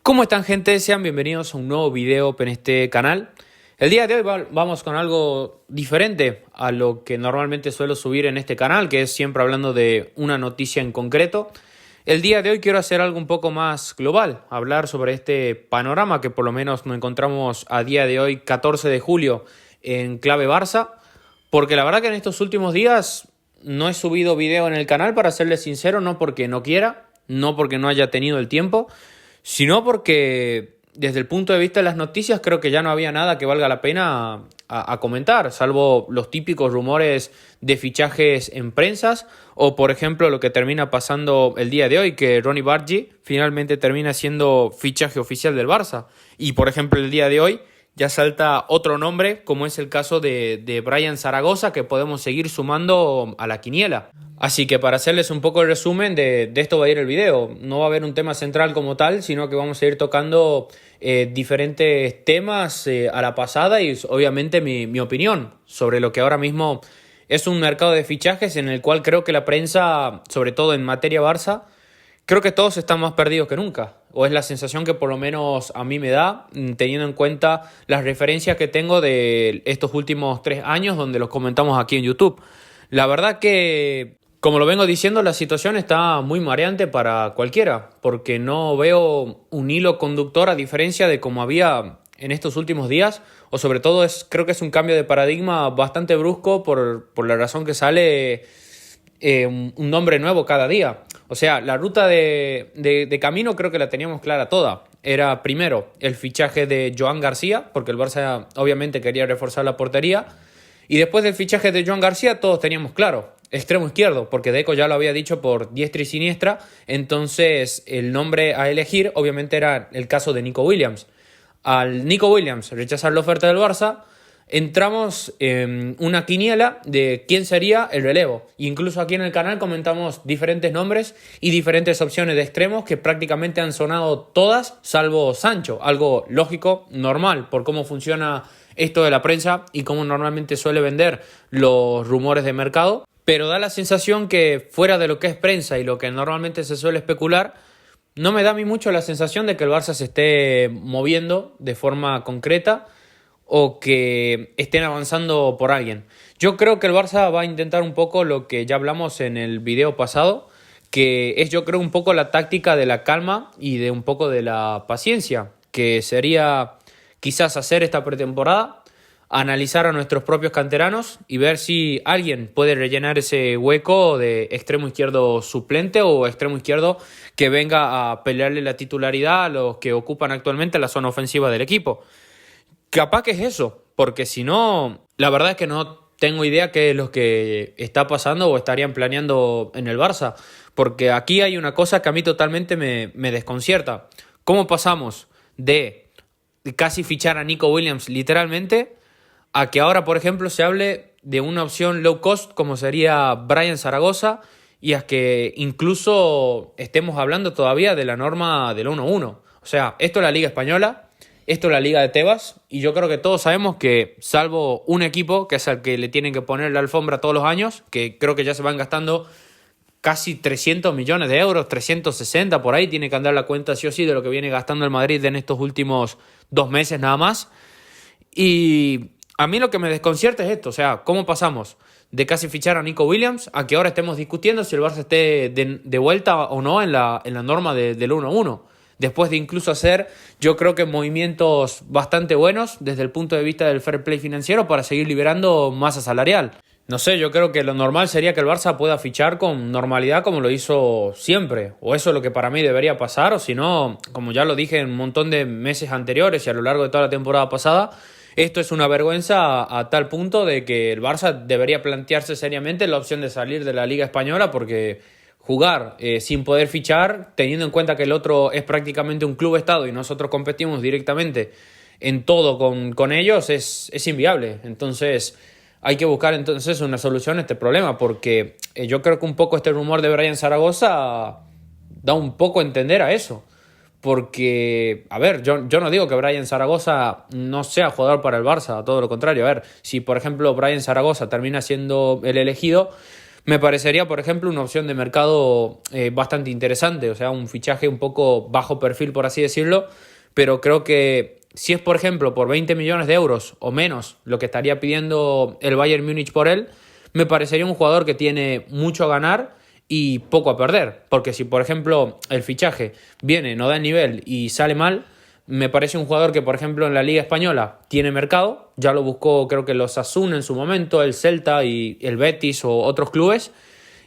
¿Cómo están, gente? Sean bienvenidos a un nuevo video en este canal. El día de hoy vamos con algo diferente a lo que normalmente suelo subir en este canal, que es siempre hablando de una noticia en concreto. El día de hoy quiero hacer algo un poco más global, hablar sobre este panorama que por lo menos nos encontramos a día de hoy, 14 de julio, en clave Barça, porque la verdad que en estos últimos días no he subido video en el canal, para serles sincero, no porque no quiera, no porque no haya tenido el tiempo, sino porque desde el punto de vista de las noticias creo que ya no había nada que valga la pena a comentar, salvo los típicos rumores de fichajes en prensas o, por ejemplo, lo que termina pasando el día de hoy, que Ronny Bargi finalmente termina siendo fichaje oficial del Barça. Y, por ejemplo, el día de hoy ya salta otro nombre, como es el caso de Brian Zaragoza, que podemos seguir sumando a la quiniela. Así que para hacerles un poco el resumen de esto va a ir el video. No va a haber un tema central como tal, sino que vamos a ir tocando diferentes temas a la pasada y obviamente mi opinión sobre lo que ahora mismo es un mercado de fichajes en el cual creo que la prensa, sobre todo en materia Barça, creo que todos están más perdidos que nunca, o es la sensación que por lo menos a mí me da, teniendo en cuenta las referencias que tengo de estos últimos 3 años donde los comentamos aquí en YouTube. La verdad que, como lo vengo diciendo, la situación está muy mareante para cualquiera, porque no veo un hilo conductor a diferencia de como había en estos últimos días, o sobre todo creo que es un cambio de paradigma bastante brusco por la razón que sale un nombre nuevo cada día. O sea, la ruta de camino creo que la teníamos clara toda. Era primero el fichaje de Joan García, porque el Barça obviamente quería reforzar la portería. Y después del fichaje de Joan García todos teníamos claro, extremo izquierdo, porque Deco ya lo había dicho por diestra y siniestra. Entonces el nombre a elegir obviamente era el caso de Nico Williams. Al Nico Williams rechazar la oferta del Barça, entramos en una quiniela de quién sería el relevo. Incluso aquí en el canal comentamos diferentes nombres y diferentes opciones de extremos que prácticamente han sonado todas, salvo Sancho. Algo lógico, normal, por cómo funciona esto de la prensa y cómo normalmente suele vender los rumores de mercado. Pero da la sensación que fuera de lo que es prensa y lo que normalmente se suele especular, no me da a mí mucho la sensación de que el Barça se esté moviendo de forma concreta o que estén avanzando por alguien. Yo creo que el Barça va a intentar un poco lo que ya hablamos en el video pasado, que es, yo creo, un poco la táctica de la calma y de un poco de la paciencia, que sería quizás hacer esta pretemporada, analizar a nuestros propios canteranos y ver si alguien puede rellenar ese hueco de extremo izquierdo suplente o extremo izquierdo que venga a pelearle la titularidad a los que ocupan actualmente la zona ofensiva del equipo. Capaz que es eso, porque si no, la verdad es que no tengo idea qué es lo que está pasando o estarían planeando en el Barça, porque aquí hay una cosa que a mí totalmente me desconcierta. ¿Cómo pasamos de casi fichar a Nico Williams literalmente a que ahora, por ejemplo, se hable de una opción low cost como sería Brian Zaragoza y a que incluso estemos hablando todavía de la norma del 1-1? O sea, esto es la Liga Española. Esto es la Liga de Tebas y yo creo que todos sabemos que, salvo un equipo, que es al que le tienen que poner la alfombra todos los años, que creo que ya se van gastando casi 300 millones de euros, 360 por ahí, tiene que andar la cuenta sí o sí de lo que viene gastando el Madrid en estos últimos 2 meses nada más. Y a mí lo que me desconcierta es esto, o sea, ¿cómo pasamos de casi fichar a Nico Williams a que ahora estemos discutiendo si el Barça esté de vuelta o no en la norma del 1-1? Después de incluso hacer, yo creo que movimientos bastante buenos desde el punto de vista del fair play financiero para seguir liberando masa salarial. No sé, yo creo que lo normal sería que el Barça pueda fichar con normalidad como lo hizo siempre. O eso es lo que para mí debería pasar, o si no, como ya lo dije en un montón de meses anteriores y a lo largo de toda la temporada pasada, esto es una vergüenza a tal punto de que el Barça debería plantearse seriamente la opción de salir de la Liga Española, porque jugar sin poder fichar, teniendo en cuenta que el otro es prácticamente un club estado y nosotros competimos directamente en todo con ellos, es inviable. Entonces hay que buscar entonces una solución a este problema, porque yo creo que un poco este rumor de Brian Zaragoza da un poco a entender a eso. Porque, a ver, yo no digo que Brian Zaragoza no sea jugador para el Barça, todo lo contrario. A ver, si por ejemplo Brian Zaragoza termina siendo el elegido, me parecería, por ejemplo, una opción de mercado bastante interesante. O sea, un fichaje un poco bajo perfil, por así decirlo, pero creo que si es, por ejemplo, por 20 millones de euros o menos lo que estaría pidiendo el Bayern Múnich por él, me parecería un jugador que tiene mucho a ganar y poco a perder. Porque si, por ejemplo, el fichaje viene, no da el nivel y sale mal, me parece un jugador que, por ejemplo, en la Liga Española tiene mercado. Ya lo buscó, creo que los Osasuna en su momento, el Celta y el Betis o otros clubes.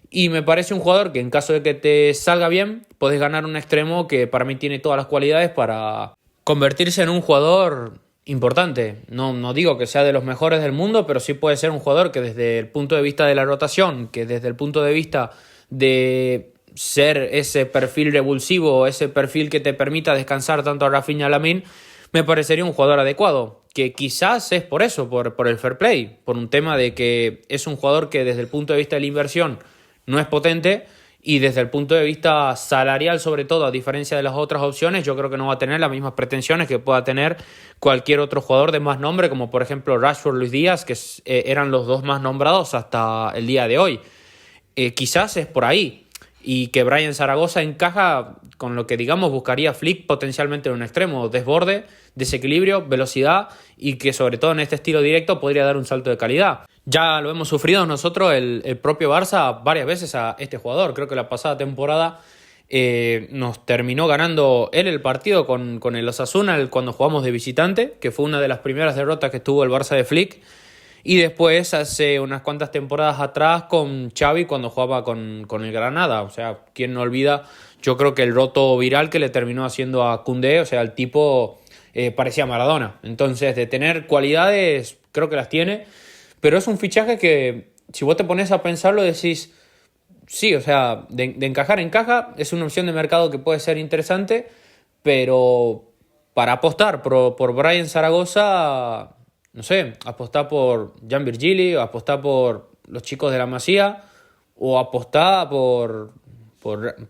Y me parece un jugador que, en caso de que te salga bien, podés ganar un extremo que para mí tiene todas las cualidades para convertirse en un jugador importante. No digo que sea de los mejores del mundo, pero sí puede ser un jugador que desde el punto de vista de la rotación, que desde el punto de vista de ser ese perfil revulsivo, ese perfil que te permita descansar tanto a Rafinha y a Lamine, me parecería un jugador adecuado. Que quizás es por eso, por el fair play, por un tema de que es un jugador que desde el punto de vista de la inversión no es potente y desde el punto de vista salarial, sobre todo, a diferencia de las otras opciones, yo creo que no va a tener las mismas pretensiones que pueda tener cualquier otro jugador de más nombre, como por ejemplo Rashford, Luis Díaz, que eran los dos más nombrados hasta el día de hoy. Quizás es por ahí. Y que Brian Zaragoza encaja con lo que, digamos, buscaría Flick potencialmente en un extremo: desborde, desequilibrio, velocidad, y que sobre todo en este estilo directo podría dar un salto de calidad. Ya lo hemos sufrido nosotros, el propio Barça, varias veces a este jugador. Creo que la pasada temporada nos terminó ganando él el partido con el Osasuna cuando jugamos de visitante, que fue una de las primeras derrotas que tuvo el Barça de Flick. Y después, hace unas cuantas temporadas atrás, con Xavi cuando jugaba con el Granada. O sea, quién no olvida, yo creo que el roto viral que le terminó haciendo a Koundé. O sea, el tipo parecía Maradona. Entonces, de tener cualidades, creo que las tiene. Pero es un fichaje que, si vos te pones a pensarlo, decís, sí, o sea, de encajar, encaja. Es una opción de mercado que puede ser interesante, pero para apostar por Brian Zaragoza, no sé, apostar por Jan Virgili, o apostar por los chicos de la Masía, o apostar por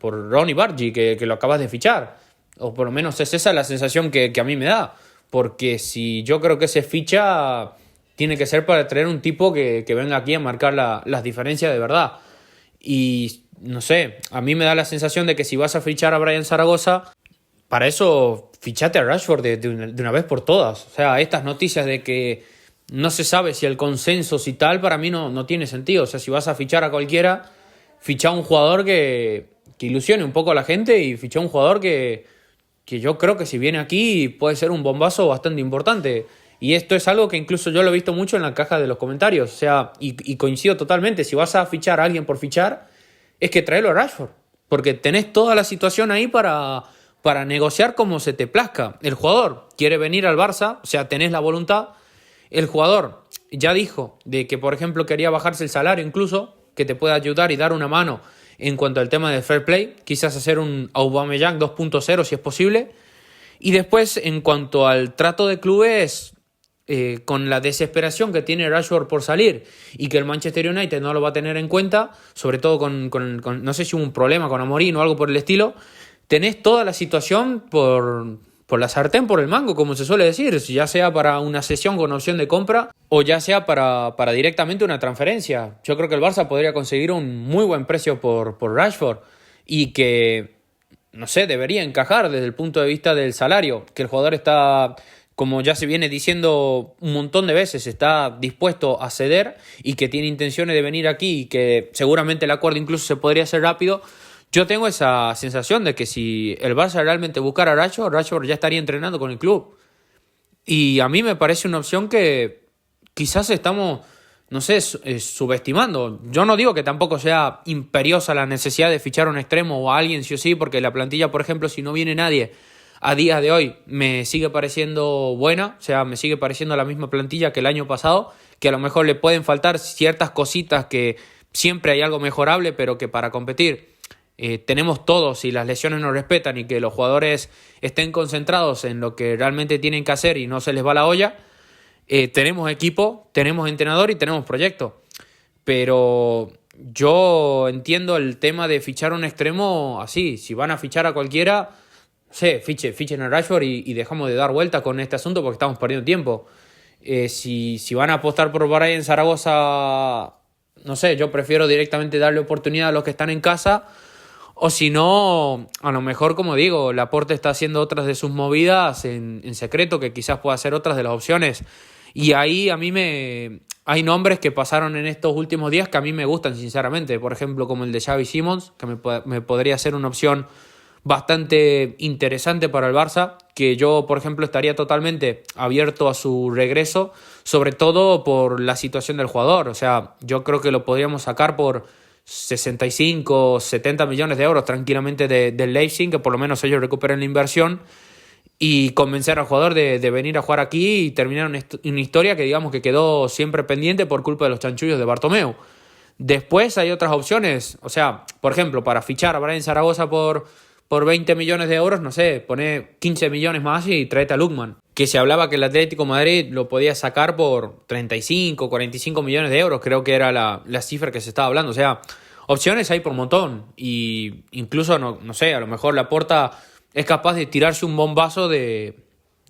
Ronnie Bargi, que lo acabas de fichar. O por lo menos es esa la sensación que a mí me da. Porque si yo creo que se ficha, tiene que ser para traer un tipo que venga aquí a marcar las diferencias de verdad. Y no sé, a mí me da la sensación de que si vas a fichar a Brian Zaragoza, para eso fichate a Rashford de una vez por todas. O sea, estas noticias de que no se sabe si el consenso, si tal, para mí no tiene sentido. O sea, si vas a fichar a cualquiera, ficha a un jugador que ilusione un poco a la gente, y ficha a un jugador que yo creo que si viene aquí puede ser un bombazo bastante importante. Y esto es algo que incluso yo lo he visto mucho en la caja de los comentarios. O sea, y coincido totalmente. Si vas a fichar a alguien por fichar, es que traerlo a Rashford. Porque tenés toda la situación ahí para negociar como se te plazca. El jugador quiere venir al Barça, o sea, tenés la voluntad. El jugador ya dijo de que, por ejemplo, quería bajarse el salario incluso, que te puede ayudar y dar una mano en cuanto al tema del fair play. Quizás hacer un Aubameyang 2.0 si es posible. Y después, en cuanto al trato de clubes, con la desesperación que tiene Rashford por salir y que el Manchester United no lo va a tener en cuenta, sobre todo con no sé si hubo un problema con Amorim o algo por el estilo, tenés toda la situación por la sartén, por el mango, como se suele decir, ya sea para una cesión con opción de compra o ya sea para directamente una transferencia. Yo creo que el Barça podría conseguir un muy buen precio por Rashford, y que, no sé, debería encajar desde el punto de vista del salario, que el jugador está, como ya se viene diciendo un montón de veces, está dispuesto a ceder y que tiene intenciones de venir aquí, y que seguramente el acuerdo incluso se podría hacer rápido. Yo tengo esa sensación de que si el Barça realmente buscara a Rashford ya estaría entrenando con el club. Y a mí me parece una opción que quizás estamos, no sé, subestimando. Yo no digo que tampoco sea imperiosa la necesidad de fichar un extremo o a alguien sí o sí, porque la plantilla, por ejemplo, si no viene nadie a día de hoy, me sigue pareciendo buena. O sea, me sigue pareciendo la misma plantilla que el año pasado, que a lo mejor le pueden faltar ciertas cositas, que siempre hay algo mejorable, pero que para competir tenemos todos, y las lesiones nos respetan, y que los jugadores estén concentrados en lo que realmente tienen que hacer y no se les va la olla. Tenemos equipo, tenemos entrenador y tenemos proyecto. Pero yo entiendo el tema de fichar un extremo así. Si van a fichar a cualquiera, no sé, fichen a Rashford y dejamos de dar vuelta con este asunto, porque estamos perdiendo tiempo. Si van a apostar por Brian Zaragoza, no sé, yo prefiero directamente darle oportunidad a los que están en casa. O si no, a lo mejor, como digo, Laporte está haciendo otras de sus movidas en secreto, que quizás pueda ser otras de las opciones. Y ahí hay nombres que pasaron en estos últimos días que a mí me gustan, sinceramente. Por ejemplo, como el de Xavi Simons, que me podría ser una opción bastante interesante para el Barça, que yo, por ejemplo, estaría totalmente abierto a su regreso, sobre todo por la situación del jugador. O sea, yo creo que lo podríamos sacar por 65 o 70 millones de euros tranquilamente del Leipzig, que por lo menos ellos recuperen la inversión, y convencer al jugador de venir a jugar aquí y terminar una historia que digamos que quedó siempre pendiente por culpa de los chanchullos de Bartomeu. Después hay otras opciones, o sea, por ejemplo, para fichar a Brian Zaragoza por 20 millones de euros, no sé, pone 15 millones más y tráete a Lookman, que se hablaba que el Atlético de Madrid lo podía sacar por 35, 45 millones de euros, creo que era la cifra que se estaba hablando. O sea, opciones hay por un montón, y incluso, no sé, a lo mejor Laporta es capaz de tirarse un bombazo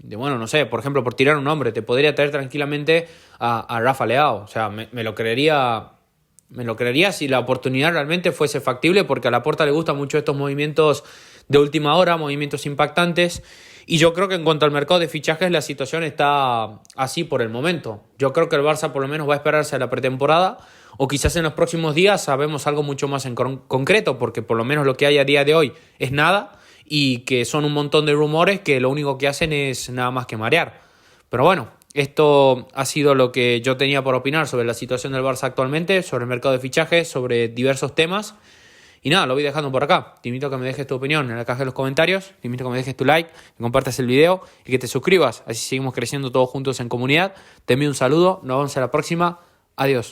bueno, no sé, por ejemplo, por tirar un nombre, te podría traer tranquilamente a Rafa Leao. O sea, me lo creería si la oportunidad realmente fuese factible, porque a Laporta le gustan mucho estos movimientos de última hora, movimientos impactantes, y yo creo que en cuanto al mercado de fichajes la situación está así por el momento. Yo creo que el Barça por lo menos va a esperarse a la pretemporada, o quizás en los próximos días sabemos algo mucho más en concreto, porque por lo menos lo que hay a día de hoy es nada, y que son un montón de rumores que lo único que hacen es nada más que marear. Pero bueno, esto ha sido lo que yo tenía por opinar sobre la situación del Barça actualmente, sobre el mercado de fichajes, sobre diversos temas. Y nada, lo voy dejando por acá. Te invito a que me dejes tu opinión en la caja de los comentarios. Te invito a que me dejes tu like, que compartas el video y que te suscribas. Así seguimos creciendo todos juntos en comunidad. Te envío un saludo. Nos vemos en la próxima. Adiós.